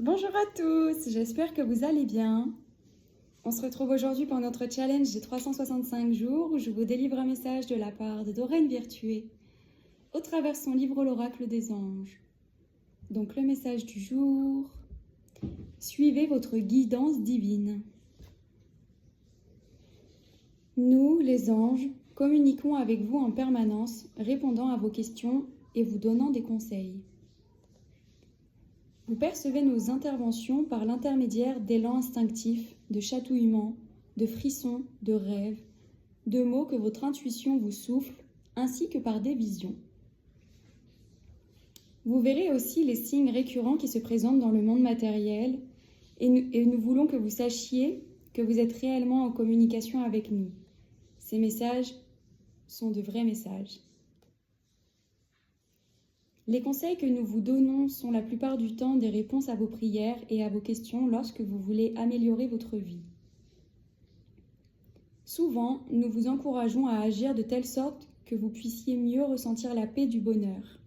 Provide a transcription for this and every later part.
Bonjour à tous, j'espère que vous allez bien. On se retrouve aujourd'hui pour notre challenge des 365 jours où je vous délivre un message de la part de Doreen Virtué au travers son livre L'Oracle des Anges. Donc le message du jour, suivez votre guidance divine. Nous, les anges, communiquons avec vous en permanence, répondant à vos questions et vous donnant des conseils. Vous percevez nos interventions par l'intermédiaire d'élans instinctifs, de chatouillements, de frissons, de rêves, de mots que votre intuition vous souffle, ainsi que par des visions. Vous verrez aussi les signes récurrents qui se présentent dans le monde matériel et nous voulons que vous sachiez que vous êtes réellement en communication avec nous. Ces messages sont de vrais messages. Les conseils que nous vous donnons sont la plupart du temps des réponses à vos prières et à vos questions lorsque vous voulez améliorer votre vie. Souvent, nous vous encourageons à agir de telle sorte que vous puissiez mieux ressentir la paix du bonheur.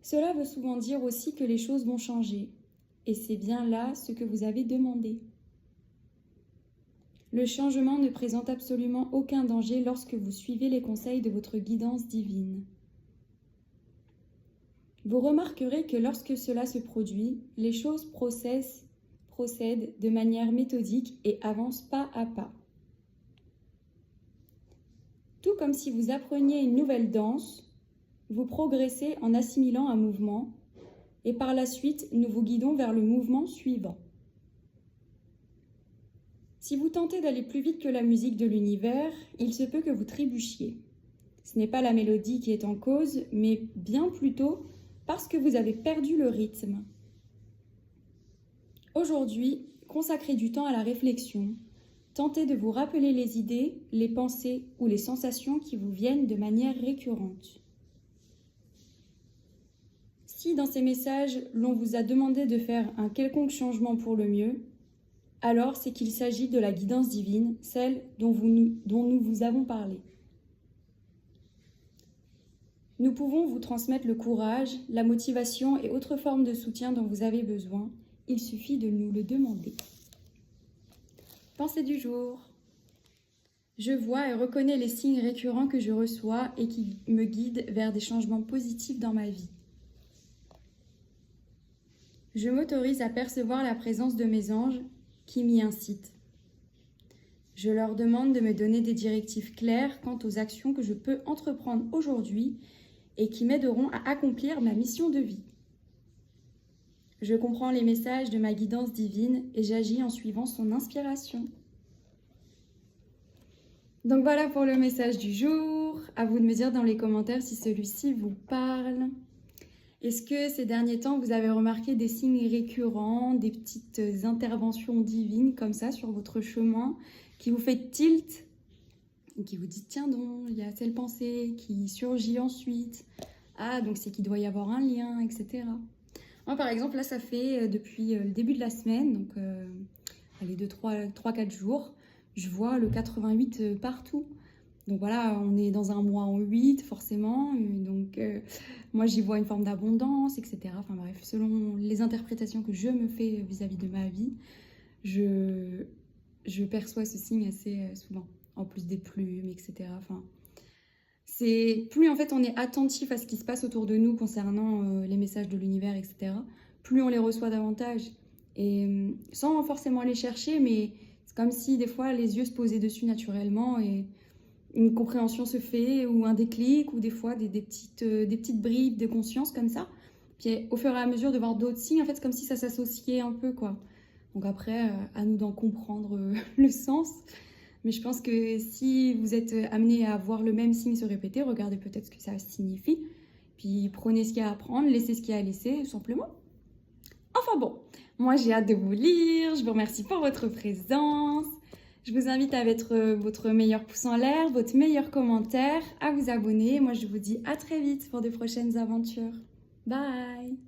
Cela veut souvent dire aussi que les choses vont changer, et c'est bien là ce que vous avez demandé. Le changement ne présente absolument aucun danger lorsque vous suivez les conseils de votre guidance divine. Vous remarquerez que lorsque cela se produit, les choses procèdent de manière méthodique et avancent pas à pas. Tout comme si vous appreniez une nouvelle danse, vous progressez en assimilant un mouvement et par la suite, nous vous guidons vers le mouvement suivant. Si vous tentez d'aller plus vite que la musique de l'univers, il se peut que vous trébuchiez. Ce n'est pas la mélodie qui est en cause, mais bien plutôt parce que vous avez perdu le rythme. Aujourd'hui, consacrez du temps à la réflexion. Tentez de vous rappeler les idées, les pensées ou les sensations qui vous viennent de manière récurrente. Si dans ces messages, l'on vous a demandé de faire un quelconque changement pour le mieux, alors c'est qu'il s'agit de la guidance divine, celle dont nous vous avons parlé. Nous pouvons vous transmettre le courage, la motivation et autres formes de soutien dont vous avez besoin. Il suffit de nous le demander. Pensée du jour. Je vois et reconnais les signes récurrents que je reçois et qui me guident vers des changements positifs dans ma vie. Je m'autorise à percevoir la présence de mes anges qui m'y incitent. Je leur demande de me donner des directives claires quant aux actions que je peux entreprendre aujourd'hui et qui m'aideront à accomplir ma mission de vie. Je comprends les messages de ma guidance divine et j'agis en suivant son inspiration. Donc voilà pour le message du jour. À vous de me dire dans les commentaires si celui-ci vous parle. Est-ce que ces derniers temps, vous avez remarqué des signes récurrents, des petites interventions divines comme ça sur votre chemin qui vous fait tilt ? Qui vous dit tiens donc, il y a telle pensée qui surgit ensuite. Ah, donc c'est qu'il doit y avoir un lien, etc. Moi, par exemple, là, ça fait depuis le début de la semaine, donc allez, 3-4 jours, je vois le 88 partout. Donc voilà, on est dans un mois en 8, forcément. Donc moi, j'y vois une forme d'abondance, etc. Enfin bref, selon les interprétations que je me fais vis-à-vis de ma vie, je perçois ce signe assez souvent. En plus des plumes, etc. Enfin, plus en fait on est attentif à ce qui se passe autour de nous concernant les messages de l'univers, etc., plus on les reçoit davantage. Et sans forcément les chercher, mais c'est comme si des fois les yeux se posaient dessus naturellement et une compréhension se fait, ou un déclic, ou des fois des petites bribes de conscience comme ça. Puis au fur et à mesure de voir d'autres signes, en fait c'est comme si ça s'associait un peu, quoi. Donc après, à nous d'en comprendre le sens. Mais je pense que si vous êtes amené à voir le même signe se répéter, regardez peut-être ce que ça signifie. Puis prenez ce qu'il y a à prendre, laissez ce qu'il y a à laisser, tout simplement. Enfin bon, moi j'ai hâte de vous lire. Je vous remercie pour votre présence. Je vous invite à mettre votre meilleur pouce en l'air, votre meilleur commentaire, à vous abonner. Moi je vous dis à très vite pour de prochaines aventures. Bye!